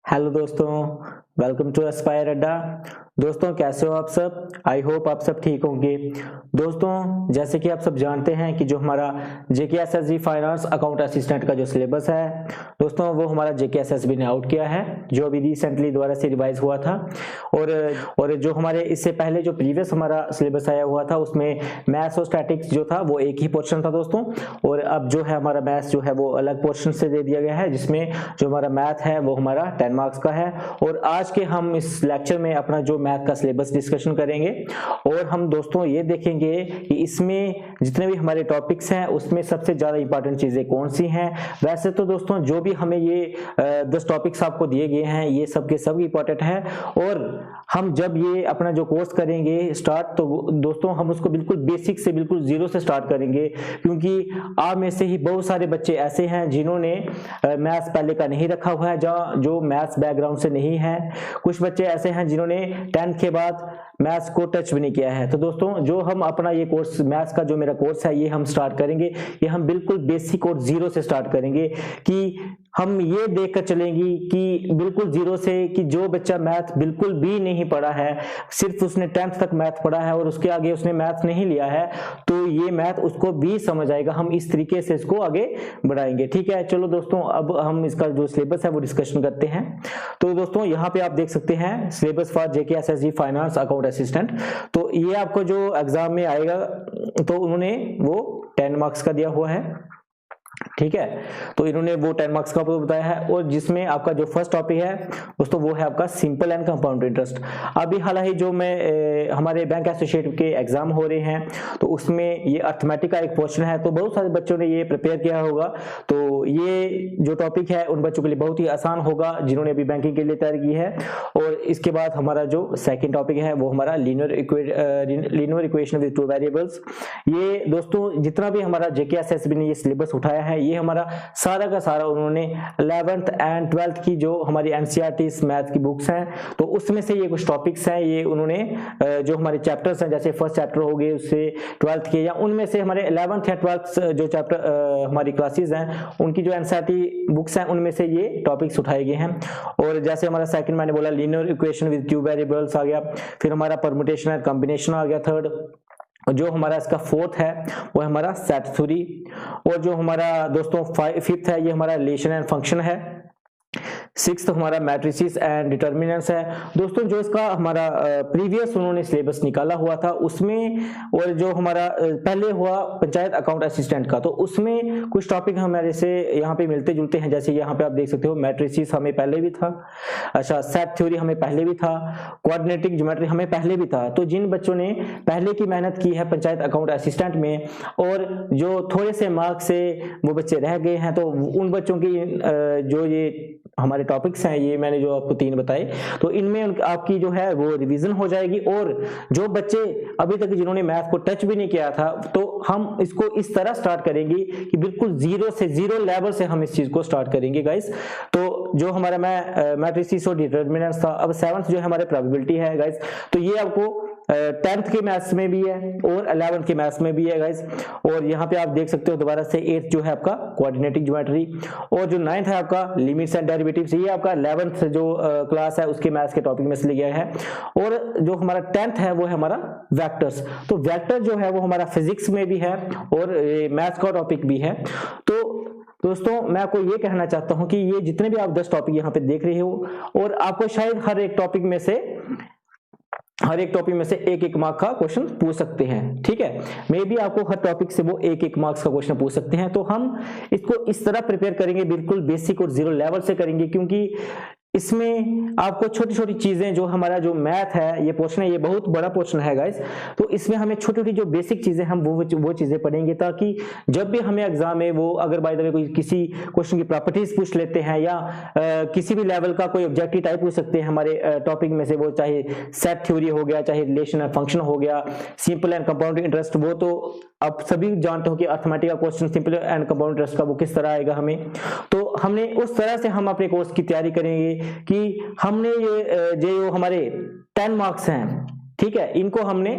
Hello दोस्तों, welcome to Aspire अड्डा। दोस्तों कैसे हो आप सब? आई होप आप सब ठीक होंगे। दोस्तों जैसे कि आप सब जानते हैं कि जो हमारा JKSSB फाइनेंस अकाउंट असिस्टेंट का जो सिलेबस है दोस्तों, वो हमारा JKSSB ने आउट किया है, जो अभी रिसेंटली दोबारा से रिवाइज हुआ था। और जो हमारे इससे पहले जो प्रीवियस हमारा सिलेबस आया हुआ था उसमें मैथ्स और स्टैटिक्स जो था वो एक ही पोर्शन था दोस्तों। और अब जो है हमारा मैथ्स जो है वो अलग पोर्शन से दे दिया गया है, जिसमें जो हमारा मैथ है वो हमारा 10 मार्क्स का है। और आज के हम इस लेक्चर में अपना जो मैथ का सिलेबस डिस्कशन करेंगे और हम दोस्तों ये देखेंगे कि इसमें जितने भी हमारे टॉपिक्स हैं उसमें सबसे ज्यादा इंपॉर्टेंट चीजें कौन सी हैं। वैसे तो दोस्तों जो भी हमें ये 10 टॉपिक्स आपको दिए गए हैं ये सब के सब इंपॉर्टेंट है। और हम जब ये अपना जो कोर्स करेंगे स्टार्ट, तो दोस्तों हम उसको बिल्कुल बेसिक से बिल्कुल जीरो से स्टार्ट करेंगे, क्योंकि आप में से ही बहुत सारे बच्चे ऐसे हैं जिन्होंने मैथ्स पहले का नहीं रखा हुआ है, जो मैथ्स बैकग्राउंड से नहीं है। कुछ बच्चे ऐसे हैं जिन्होंने 10th के बाद मैथ्स को टच भी नहीं किया है। तो दोस्तों जो हम अपना ये कोर्स मैथ्स का जो मेरा कोर्स है ये हम स्टार्ट करेंगे, ये हम बिल्कुल बेसिक और जीरो से स्टार्ट करेंगे कि हम ये देखकर चलेंगे कि बिल्कुल जीरो से कि जो बच्चा मैथ बिल्कुल भी नहीं पढ़ा है, सिर्फ उसने 10th तक मैथ पढ़ा है और उसके आगे उसने मैथ नहीं लिया है, तो ये मैथ उसको भी समझ आएगा। हम इस तरीके से इसको आगे बढ़ाएंगे, ठीक है। चलो दोस्तों अब हम इसका जो सिलेबस है वो डिस्कशन करते हैं। तो दोस्तों यहाँ पे आप देख सकते हैं syllabus for JKSSB finance account assistant. तो ये आपको जो एग्जाम में आएगा तो उन्होंने वो 10 मार्क्स का दिया हुआ है, ठीक है। तो इन्होंने वो 10 मार्क्स का बताया है। और जिसमें आपका जो फर्स्ट टॉपिक है दोस्तों वो है आपका सिंपल एंड कंपाउंड इंटरेस्ट। अभी हाल ही जो मैं हमारे बैंक एसोसिएट के एग्जाम हो रहे हैं तो उसमें ये अर्थमेटिक का एक क्वेश्चन है, तो बहुत सारे बच्चों ने ये प्रिपेयर किया होगा। तो ये जो टॉपिक है उन बच्चों के लिए बहुत ही आसान होगा जिन्होंने अभी बैंकिंग के लिए तैयारी की है। और इसके बाद हमारा जो सेकेंड टॉपिक है वो हमारा linear equation with two variables. ये दोस्तों जितना भी हमारा JKSSB ने ये सिलेबस उठाया है ये हमारा सारा का सारा उन्होंने 11th एंड 12th की जो हमारी NCERT मैथ की बुक्स हैं तो उसमें से ये कुछ टॉपिक्स हैं, ये उन्होंने जो हमारे चैप्टर्स हैं जैसे फर्स्ट चैप्टर हो गए उससे 12th के, या उनमें से हमारे 11th या 12th जो चैप्टर हमारी क्लासेस हैं उनकी जो NCERT बुक्स हैं उनमें से ये टॉपिक्स उठाए गए हैं। और जैसे हमारा सेकंड मैंने बोला linear equation with two variables आ गया, फिर हमारा परम्यूटेशन एंड कॉम्बिनेशन आ गया थर्ड। जो हमारा इसका फोर्थ है वो है हमारा सेट थ्योरी। और जो हमारा दोस्तों फिफ्थ है ये हमारा रिलेशन एंड फंक्शन है। सिक्स्थ हमारा मैट्रिसेस एंड डिटर्मिनेंट्स है। दोस्तों जो इसका हमारा प्रीवियस उन्होंने सिलेबस निकाला हुआ था उसमें, और जो हमारा पहले हुआ पंचायत अकाउंट असिस्टेंट का, तो उसमें कुछ टॉपिक हमारे से यहाँ पे मिलते जुलते हैं। जैसे यहाँ पे आप देख सकते हो मैट्रिसेस हमें पहले भी था, अच्छा सेट थ्योरी हमें पहले भी था, कोऑर्डिनेटिंग ज्योमेट्री हमें पहले भी था। तो जिन बच्चों ने पहले की मेहनत की है पंचायत अकाउंट असिस्टेंट में और जो थोड़े से मार्क्स से वो बच्चे रह गए हैं, तो उन बच्चों की जो ये हमारे टॉपिक्स हैं ये मैंने जो आपको 3 बताए, तो इनमें आपकी जो है वो रिवीजन हो जाएगी। और जो बच्चे अभी तक जिन्होंने मैथ को टच भी नहीं किया था तो हम इसको इस तरह स्टार्ट करेंगे कि बिल्कुल जीरो लेवल से हम इस चीज को स्टार्ट करेंगे गाइस। तो जो हमारा मैट्रिसेस और डिटर्मिनेंट्स था, अब 7th जो है हमारे प्रोबेबिलिटी है गाइस, तो ये आपको 10th के मैथ्स में भी है और 11th के मैथ्स में भी है गाइस। और यहाँ पे आप देख सकते हो दोबारा से 8th जो है आपका कोऑर्डिनेटिंग ज्योमेट्री, और जो 9th है आपका लिमिट्स एंड डेरिवेटिव्स, ये आपका 11th जो क्लास है उसके मैथ्स के टॉपिक में से लिया गया है। और जो हमारा 10th है वो है हमारा वेक्टर्स। तो वेक्टर जो है वो हमारा फिजिक्स में भी है और मैथ्स का टॉपिक भी है। तो दोस्तों मैं आपको ये कहना चाहता हूं कि ये जितने भी आप 10 टॉपिक यहाँ पे देख रहे हो, और आपको शायद हर एक टॉपिक में से एक मार्क का क्वेश्चन पूछ सकते हैं, ठीक है। मे बी आपको हर टॉपिक से वो एक मार्क्स का क्वेश्चन पूछ सकते हैं। तो हम इसको इस तरह प्रिपेयर करेंगे, बिल्कुल बेसिक और जीरो लेवल से करेंगे, क्योंकि इसमें आपको छोटी छोटी चीजें, जो हमारा जो मैथ है ये पोर्शन है, ये बहुत बड़ा पोर्शन है गाइस, तो इसमें हमें छोटी छोटी जो बेसिक चीजें हम वो चीजें पढ़ेंगे, ताकि जब भी हमें एग्जाम में वो अगर बाय द वे कोई किसी क्वेश्चन की प्रॉपर्टीज पूछ लेते हैं या किसी भी लेवल का कोई ऑब्जेक्टिव टाइप पूछ सकते हैं हमारे टॉपिक में से, वो चाहे सेट थ्योरी हो गया, चाहे रिलेशन एंड फंक्शन हो गया, सिंपल एंड कंपाउंड इंटरेस्ट, वो तो आप सभी जानते हो कि अर्थमेटिक का question simple and compound interest का वो किस तरह आएगा हमें। तो हमने उस तरह से हम अपने कोर्स की तैयारी करेंगे कि हमने ये जो हमारे 10 मार्क्स हैं, ठीक है, इनको हमने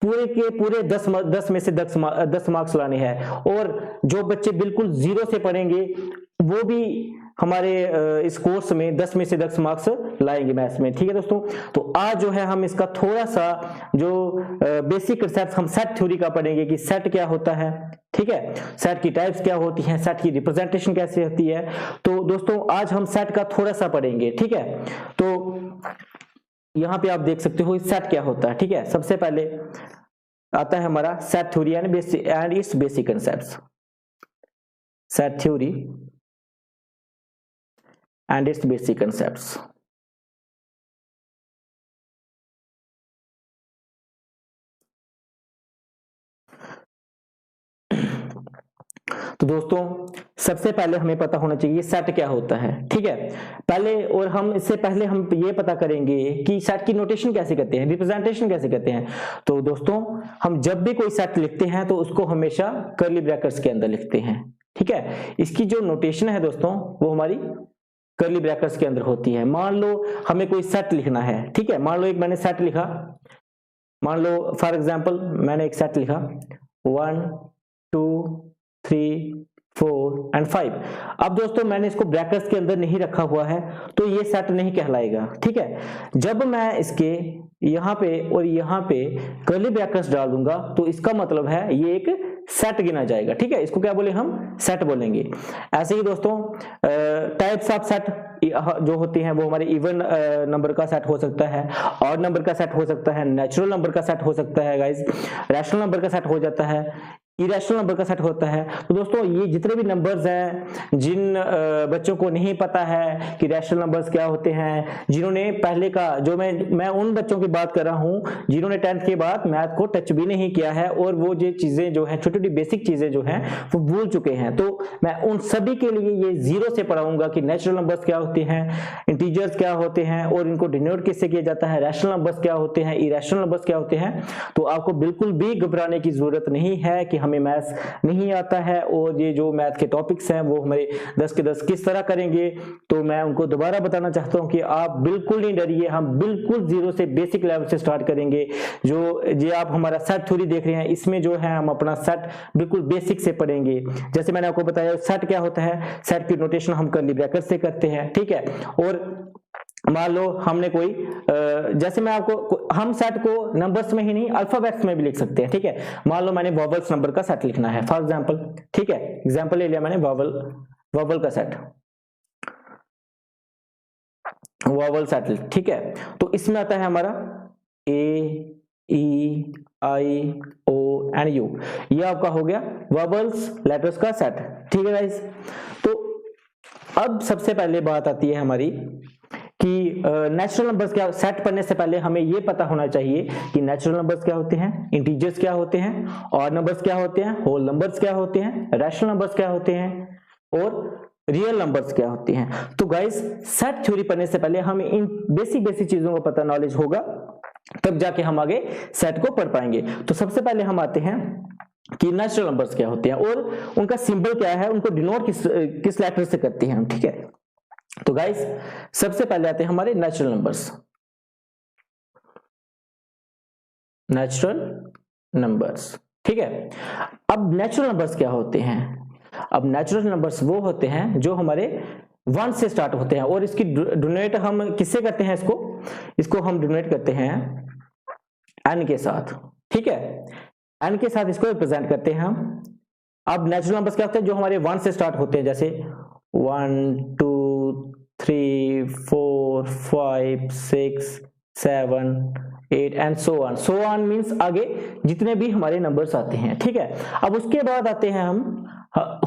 पूरे के पूरे 10 में से 10 मार्क्स लाने हैं। और जो बच्चे बिल्कुल जीरो से पढ़ेंगे वो भी हमारे इस कोर्स में 10 में से 10 मार्क्स लाएंगे मैथ्स में। ठीक है दोस्तों, तो आज जो है हम इसका थोड़ा सा जो बेसिक कंसेप्ट हम सेट थ्योरी का पढ़ेंगे कि सेट क्या होता है। ठीक है, सेट की टाइप्स क्या होती हैं, सेट की रिप्रेजेंटेशन कैसे होती है। तो दोस्तों आज हम सेट का थोड़ा सा पढ़ेंगे। ठीक है, तो यहाँ पे आप देख सकते हो सेट क्या होता है। ठीक है, सबसे पहले आता है हमारा set theory and it's basic concepts. Set theory and its basic concepts। तो दोस्तों सबसे पहले हमें पता होना चाहिए सेट क्या होता है। ठीक है, पहले और हम इससे पहले हम ये पता करेंगे कि सेट की नोटेशन कैसे करते हैं, रिप्रेजेंटेशन कैसे करते हैं। तो दोस्तों हम जब भी कोई सेट लिखते हैं तो उसको हमेशा कर्ली ब्रैकेट्स के अंदर लिखते हैं। ठीक है, इसकी जो नोटेशन है दोस्तों वो हमारी कर्ली ब्रैकेट्स के अंदर होती है। मान लो हमें कोई सेट लिखना है। ठीक है, मान लो एक मैंने सेट लिखा, मान लो फॉर एग्जांपल मैंने एक सेट लिखा 1 2 3 4 एंड 5। अब दोस्तों मैंने इसको ब्रैकेट्स के अंदर नहीं रखा हुआ है तो ये सेट नहीं कहलाएगा। ठीक है, जब मैं इसके यहाँ पे और यहाँ पे कर्ली ब्रैकेट्स डाल दूंगा तो इसका मतलब है ये एक सेट गिना जाएगा। ठीक है, इसको क्या बोले हम सेट बोलेंगे। ऐसे ही दोस्तों टाइप्स ऑफ सेट जो होती हैं वो हमारे इवन नंबर का सेट हो सकता है, ऑड नंबर का सेट हो सकता है, नेचुरल नंबर का सेट हो सकता है गाइस, रैशनल नंबर का सेट हो जाता है, इरेशनल नंबर का सेट होता है। तो दोस्तों ये जितने भी नंबर्स हैं, जिन बच्चों को नहीं पता है कि रैशनल नंबर्स क्या होते हैं, जिन्होंने पहले का जो मैं उन बच्चों की बात कर रहा हूं जिन्होंने 10th के बाद मैथ को टच भी नहीं किया है और वो जो चीजें जो है छोटी छोटी बेसिक चीजें जो हैं वो भूल चुके हैं, तो मैं उन सभी के लिए ये जीरो से पढ़ाऊंगा कि नेचुरल नंबर्स क्या होते हैं, इंटीजर्स क्या होते हैं और इनको डिनोट किससे किया जाता है, रैशनल नंबर्स क्या होते हैं, इरेशनल नंबर्स क्या होते हैं। तो आपको बिल्कुल भी घबराने की जरूरत नहीं है कि हमें मैथ्स नहीं आता है और ये जो मैथ के टॉपिक्स हैं वो हमारे 10 के 10 किस तरह करेंगे। तो मैं उनको दोबारा बताना चाहता हूं कि आप बिल्कुल नहीं डरिए, हम बिल्कुल जीरो से बेसिक लेवल से स्टार्ट करेंगे। जो ये आप हमारा सेट थ्योरी देख रहे हैं इसमें जो है हम अपना सेट बिल्कुल बेसिक से पढ़ेंगे। जैसे मैंने आपको बताया सेट क्या होता है, सेट की नोटेशन हम कर्ली ब्रैकेट से करते हैं। ठीक है, और मान लो हमने कोई जैसे मैं आपको हम सेट को नंबर्स में ही नहीं अल्फाबेट्स में भी लिख सकते हैं। ठीक है, मान लो मैंने वॉवल्स नंबर का सेट लिखना है फॉर एग्जांपल। ठीक है, एग्जांपल ले लिया मैंने वॉवल का सेट, वॉवल सेट। ठीक है, तो इसमें आता है हमारा ए ई आई ओ एंड यू, ये आपका हो गया वॉवल्स लेटर्स का सेट। ठीक है गाइस, तो अब सबसे पहले बात आती है हमारी कि नेचुरल नंबर्स क्या। सेट पढ़ने से पहले हमें यह पता होना चाहिए कि नेचुरल नंबर्स क्या होते हैं, इंटीजर्स क्या होते हैं, ऑड नंबर्स क्या होते हैं, होल नंबर्स क्या होते हैं, रैशनल नंबर्स क्या होते हैं और रियल नंबर्स क्या होते हैं। तो गाइस सेट थ्योरी पढ़ने से पहले हमें इन बेसिक चीजों का पता नॉलेज होगा, तब जाके हम आगे सेट को पढ़ पाएंगे। तो सबसे पहले हम आते हैं कि नेचुरल नंबर्स क्या होते हैं और उनका सिंबल क्या है, उनको डिनोट किस लेटर से करते हैं हम। ठीक है, तो गाइस सबसे पहले आते हैं हमारे नेचुरल नंबर्स। नेचुरल नंबर्स, ठीक है। अब नेचुरल नंबर्स क्या होते हैं? अब नेचुरल नंबर्स वो होते हैं जो हमारे 1 से स्टार्ट होते हैं और इसकी डिनोट हम किससे करते हैं, इसको हम डिनोट करते हैं n के साथ। ठीक है, n के साथ इसको रिप्रेजेंट करते हैं हम। अब नेचुरल नंबर्स क्या होते हैं जो हमारे 1 से स्टार्ट होते हैं, जैसे 1 2 3 4 5 6 7 8 एंड सो ऑन मींस आगे जितने भी हमारे नंबर्स आते हैं। ठीक है, अब उसके बाद आते हैं हम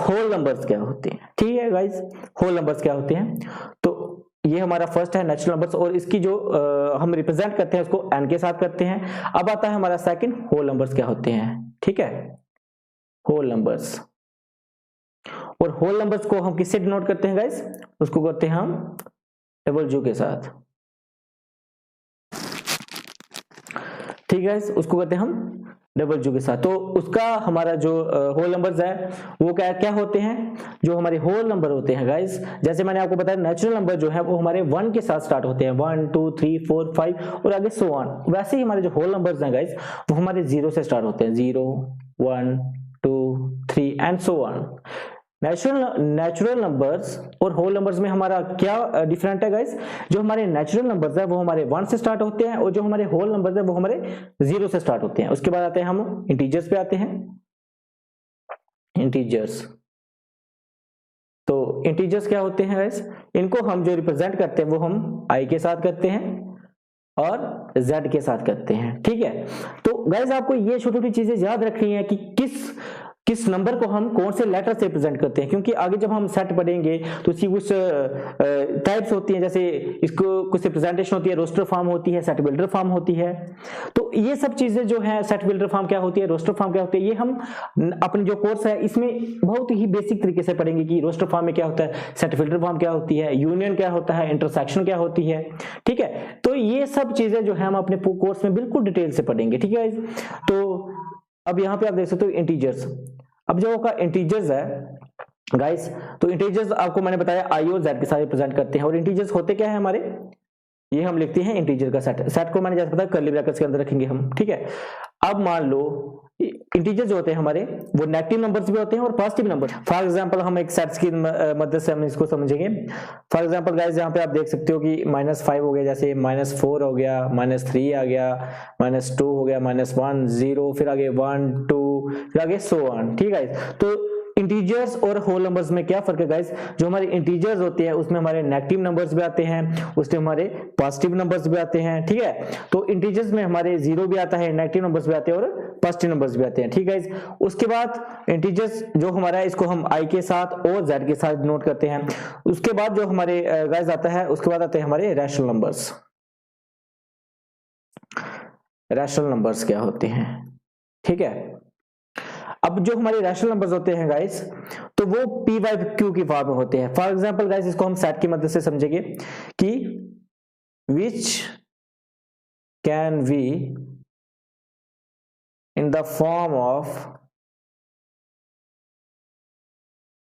होल नंबर्स क्या होते हैं। ठीक है गाइस, होल नंबर्स क्या होते हैं, तो ये हमारा फर्स्ट है नेचुरल नंबर्स और इसकी जो हम रिप्रेजेंट करते हैं उसको n के साथ करते हैं। अब आता है हमारा सेकंड, होल नंबर्स क्या होते हैं। ठीक है, होल नंबर्स, और होल नंबर्स को हम किससे डिनोट करते हैं गाइस, उसको करते हैं हम डबल यू के साथ। ठीक है गाइस, उसको करते हैं हम डबल यू के साथ। तो उसका हमारा जो होल नंबर्स है वो क्या होते हैं, जो हमारे होल नंबर होते हैं गाइस, जैसे मैंने आपको बताया नेचुरल नंबर जो है वो हमारे 1 के साथ स्टार्ट होते हैं, 1 2 3 4 5 और आगे सो ऑन। वैसे ही हमारे जो होल नंबर्स हैं गाइस वो हमारे 0 से स्टार्ट होते हैं, 0 1 2 3 and so on. Natural numbers और होल नंबर्स में हमारा क्या डिफरेंट है गाइस? जो हमारे नेचुरल नंबर्स है वो हमारे 1 से स्टार्ट होते हैं और जो हमारे होल नंबर्स है वो हमारे 0 से स्टार्ट होते हैं। उसके बाद आते हैं हम इंटीजर्स पे आते हैं। इंटीजर्स, तो इंटीजर्स क्या होते हैं गाइस? इनको हम जो रिप्रेजेंट करते हैं वो हम i के साथ करते हैं और z के साथ करते हैं, ठीक है। तो गाइस आपको ये छोटी छोटी चीजें याद रखनी है कि किस नंबर को हम कौन से लेटर से रिप्रेजेंट करते हैं, क्योंकि आगे जब हम सेट पढ़ेंगे तो इसकी कुछ टाइप्स होती हैं, जैसे इसको कुछ रिप्रेजेंटेशन होती है, रोस्टर फॉर्म होती है, सेट बिल्डर फॉर्म होती है। तो ये सब चीजें जो है, सेट बिल्डर फॉर्म क्या होती है, रोस्टर फॉर्म क्या होती है, ये हम अपने जो कोर्स है इसमें बहुत ही बेसिक तरीके से पढ़ेंगे कि रोस्टर फॉर्म में क्या होता है, सेट बिल्डर फॉर्म क्या होती है, यूनियन क्या होता है, इंटरसेक्शन क्या होती है, ठीक है। तो ये सब चीजें जो है हम अपने कोर्स में बिल्कुल डिटेल से पढ़ेंगे, ठीक है। तो अब यहाँ पे आप देख सकते हो इंटीजर्स। अब जो का इंटीजर्स है गाइस, तो इंटीजर्स आपको मैंने बताया आई और जेड के साथ रिप्रेजेंट करते हैं। और इंटीजर्स होते क्या है हमारे, ये हम लिखते हैं इंटीजर का सेट। सेट को मैंने जैसे बताया कर्ली ब्रैकेट्स के अंदर रखेंगे हम, ठीक है। अब मान लो इंटीजर्स जो होते हैं हमारे वो नेगेटिव नंबर्स भी होते हैं और पॉजिटिव नंबर। फॉर एग्जांपल हम एक सेट्स की मदद से हम इसको समझेंगे। फॉर एग्जांपल गाइस यहाँ पे आप देख सकते हो कि -5 हो गया, जैसे -4 हो गया, -3 आ गया, -2 हो गया, -1 0, फिर आगे 1 2, फिर आगे सो ऑन, ठीक है। तो इंटीजर्स और होल नंबर्स में क्या फर्क है गाइस? जो हमारे इंटीजर्स होते हैं उसमें हमारे नेगेटिव नंबर्स भी आते हैं, उसमें हमारे पॉजिटिव नंबर्स भी आते हैं, ठीक है। तो इंटीजर्स में हमारे 0 भी आता है, नेगेटिव नंबर्स भी आते हैं और पॉजिटिव नंबर्स भी आते हैं, ठीक है। उसके बाद इंटीजर्स जो हमारा है इसको हम i के साथ और z के साथ नोट करते हैं। उसके बाद जो हमारे गाइस आता है, उसके बाद आते हैं हमारे रैशनल नंबर्स। रैशनल नंबर्स क्या होते हैं, ठीक है। अब जो हमारे रैशनल नंबर्स होते हैं गाइस, तो वो p बाई q की फॉर्म में होते हैं। फॉर एग्जांपल गाइस इसको हम सेट की मदद से समझेंगे कि which can be in the form of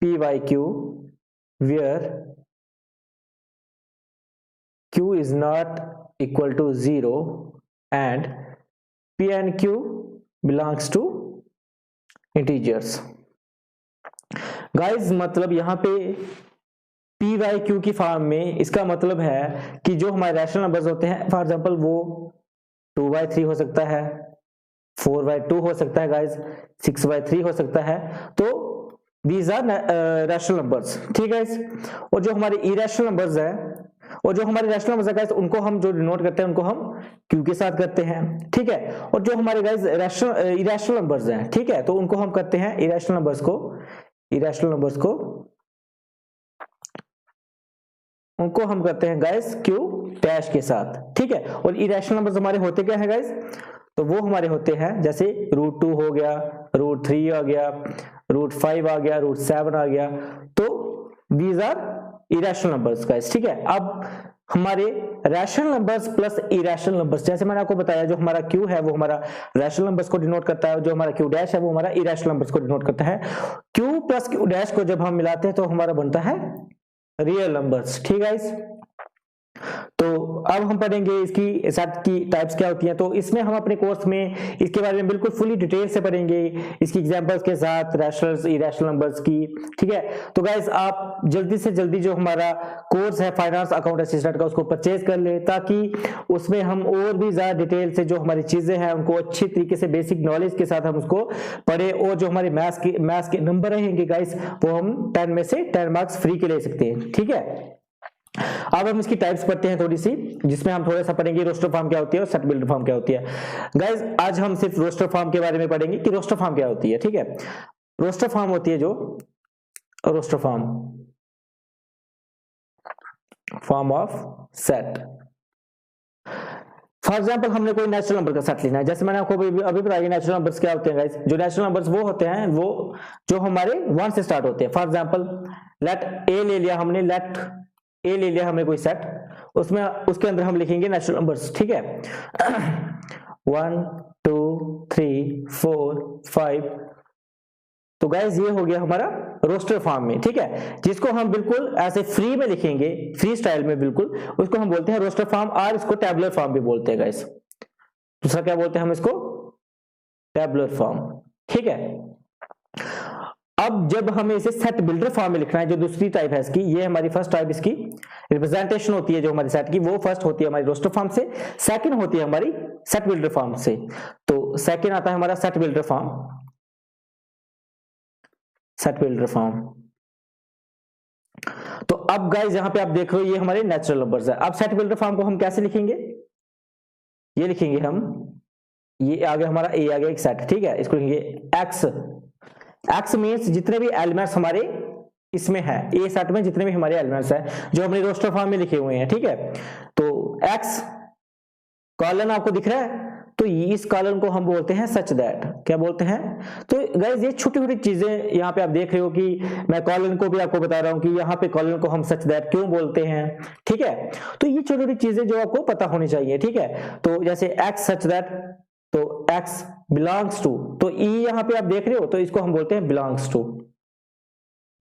p by q where q is not equal to 0 and p and q belongs to integers. Guys मतलब यहाँ पे p बाई q की फॉर्म में इसका मतलब है कि जो हमारे रैशनल नंबर्स होते हैं, फॉर एग्जांपल वो 2/3 हो सकता है, 4/2 हो सकता है गाइस, 6/3 हो सकता है। तो दीज आर रैशनल नंबर्स, ठीक है। और जो हमारे इरेशनल नंबर्स है और जो हमारे रैशनल नंबर्स है गाइस, उनको हम जो डिनोट करते हैं उनको हम q के साथ करते हैं, ठीक है। और जो हमारे गाइस इरेशनल नंबर्स हैं, ठीक है, तो उनको हम करते हैं इरेशनल नंबर्स को उनको हम करते हैं गाइस q डैश के साथ, ठीक है। और इरेशनल नंबर्स हमारे होते क्या है गाइस? तो वो हमारे होते हैं जैसे √2 हो गया, √3 आ गया, √5 आ गया, √7 आ गया। तो these are irrational numbers guys, ठीक है। अब हमारे rational numbers plus irrational numbers, जैसे मैंने आपको बताया जो हमारा q है वो हमारा रैशनल नंबर्स को डिनोट करता है, जो हमारा q डैश है वो हमारा इरेशनल नंबर्स को डिनोट करता है। q प्लस q डैश को जब हम मिलाते हैं तो हमारा बनता है रियल नंबर्स, ठीक है। तो अब हम पढ़ेंगे इसकी सेट की टाइप्स क्या होती हैं। तो इसमें हम अपने कोर्स में इसके बारे में बिल्कुल फुली डिटेल से पढ़ेंगे, इसकी एग्जांपल्स के साथ, रैशनल्स इरेशनल नंबर्स की, ठीक है। तो गाइस आप जल्दी से जल्दी जो हमारा कोर्स है फाइनेंस अकाउंट असिस्टेंट का उसको परचेज कर ले, ताकि उसमें हम और भी ज्यादा डिटेल से जो हमारी चीजें हैं उनको अच्छी तरीके से बेसिक नॉलेज के साथ हम उसको पढ़े। और जो हमारे मैथ्स के नंबर रहेंगे गाइस वो हम 10 में से 10 मार्क्स फ्री के ले सकते हैं, ठीक है। अब हम इसकी टाइप्स पढ़ते हैं थोड़ी सी, जिसमें हम थोड़ा सा पढ़ेंगे रोस्टर फॉर्म क्या होती है और सेट बिल्डर फॉर्म क्या होती है। गाइस आज हम सिर्फ रोस्टर फॉर्म के बारे में पढ़ेंगे कि रोस्टर फॉर्म क्या होती है, ठीक है। रोस्टर फॉर्म होती है जो roster form of set. For example हमने कोई नेचुरल नंबर का सेट लेना है, जैसे मैंने आपको अभी बताया नेचुरल नंबर्स क्या होते हैं गाइस। जो नेचुरल नंबर्स वो होते हैं वो जो हमारे 1 से स्टार्ट होते हैं। फॉर एग्जाम्पल लेट ए ले लिया हमने, हमने कोई सेट, उसमें उसके अंदर हम लिखेंगे नेचुरल नंबर्स, ठीक है। 1 2 3 4 5। तो गाइस ये हो गया हमारा रोस्टर फॉर्म में, ठीक है, जिसको हम बिल्कुल ऐसे फ्री में लिखेंगे, फ्री स्टाइल में बिल्कुल, उसको हम बोलते हैं रोस्टर फॉर्म, और इसको टैबुलर फॉर्म भी बोलते हैं गाइस। दूसरा क्या बोलते हैं हम इसको? टैबुलर फॉर्म, ठीक है। अब जब हमें इसे सेट बिल्डर फॉर्म में लिखना है, जो दूसरी टाइप है इसकी, ये हमारी फर्स्ट टाइप इसकी रिप्रेजेंटेशन होती है जो हमारी सेट की, वो फर्स्ट होती है हमारी रोस्टर फॉर्म से, सेकंड होती है हमारी सेट बिल्डर फॉर्म से। तो सेकंड आता है हमारा set builder form, set builder form. तो अब गाइस यहां पे आप देख रहे हो ये हमारे नेचुरल नंबर्स है। अब सेट बिल्डर फॉर्म को हम कैसे लिखेंगे, ये लिखेंगे हम, ये आ गया हमारा ए आ गया एक सेट, ठीक है, इसको लिखेंगे एक्स। एक्स मींस जितने भी एलिमेंट्स हमारे इसमें है, ए सेट में जितने भी हमारे एलिमेंट्स हैं जो अपने रोस्टर फॉर्म में लिखे हुए हैं, ठीक है। तो एक्स कॉलन आपको दिख रहा है, तो इस कॉलन को हम बोलते हैं सच दैट, क्या बोलते हैं। तो गाइस ये छोटी छोटी चीजें यहाँ पे आप देख रहे हो कि मैं कॉलन को भी आपको बता रहा हूँ कि यहाँ पे कॉलन को हम सच दैट क्यों बोलते हैं, ठीक है। तो ये छोटी छोटी चीजें जो आपको पता होनी चाहिए, ठीक है। तो जैसे एक्स सच दैट, तो एक्स बिलोंग्स टू, तो ई यहाँ पे आप देख रहे हो, तो इसको हम बोलते हैं बिलोंग्स टू।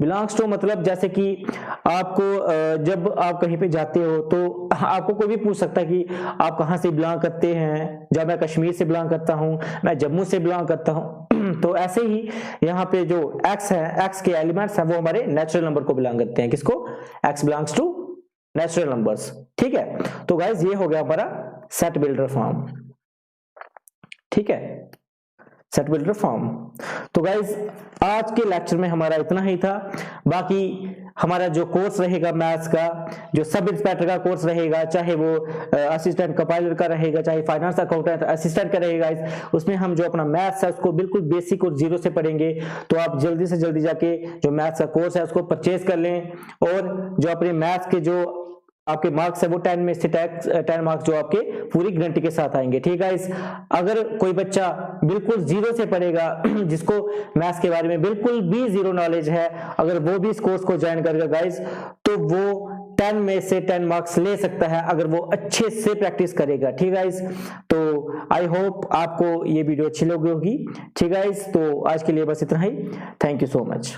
बिलोंग्स टू मतलब जैसे कि आपको जब आप कहीं पे जाते हो तो आपको कोई भी पूछ सकता है कि आप कहाँ से बिलोंग करते हैं, जब मैं कश्मीर से बिलोंग करता हूँ, मैं जम्मू से बिलोंग करता हूँ। तो ऐसे ही यहाँ पे जो एक्स है, एक्स के एलिमेंट्स है वो हमारे नेचुरल नंबर को बिलोंग करते हैं, किसको, X belongs to natural numbers, ठीक है। तो गाइज ये हो गया हमारा सेट बिल्डर फॉर्म, ठीक है, सेट बिल्डर फॉर्म। तो गाइज आज के लेक्चर में हमारा इतना ही था। बाकी हमारा जो कोर्स रहेगा मैथ्स का, जो सब इंस्पेक्टर का कोर्स रहेगा, चाहे वो असिस्टेंट कंपाइलर का रहेगा, चाहे फाइनेंस अकाउंटेंट असिस्टेंट का रहेगा, उसमें हम जो अपना मैथ्स है उसको बिल्कुल बेसिक और जीरो से पढ़ेंगे। तो आप जल्दी से जल्दी जाके जो मैथ्स का कोर्स है उसको परचेज कर लें, और जो अपने मैथ्स के जो आपके मार्क्स है वो 10 में से 10 मार्क्स जो आपके पूरी गारंटी के साथ आएंगे, ठीक है। अगर कोई बच्चा बिल्कुल जीरो से पढ़ेगा, जिसको मैथ्स के बारे में बिल्कुल भी जीरो नॉलेज है, अगर वो भी इस कोर्स को ज्वाइन करेगा गाइस, तो वो 10 में से 10 मार्क्स ले सकता है अगर वो अच्छे से प्रैक्टिस करेगा, ठीक है। तो आई होप आपको ये वीडियो अच्छी लगी होगी, ठीक है। तो आज के लिए बस इतना ही, थैंक यू सो मच।